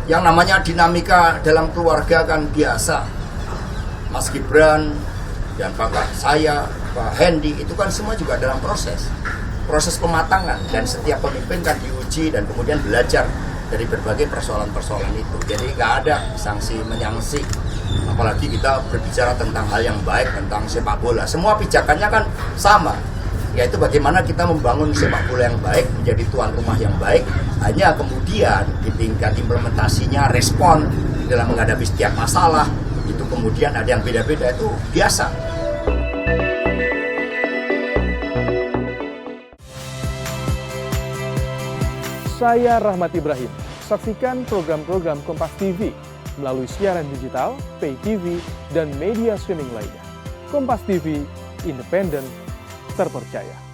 Yang namanya dinamika dalam keluarga kan biasa. Mas Gibran dan Bapak saya, Pak Hendy, itu kan semua juga dalam proses pematangan, dan setiap pemimpin kan diuji dan kemudian belajar dari berbagai persoalan-persoalan itu. Jadi nggak ada sanksi menyangsi, apalagi kita berbicara tentang hal yang baik, tentang sepak bola. Semua pijakannya kan sama, yaitu bagaimana kita membangun sepak bola yang baik, menjadi tuan rumah yang baik. Hanya kemudian di tingkat implementasinya, respon dalam menghadapi setiap masalah, itu kemudian ada yang beda-beda, itu biasa. Saya Rahmat Ibrahim. Saksikan program-program Kompas TV melalui siaran digital, pay TV, dan media streaming lainnya. Kompas TV, independen, terpercaya.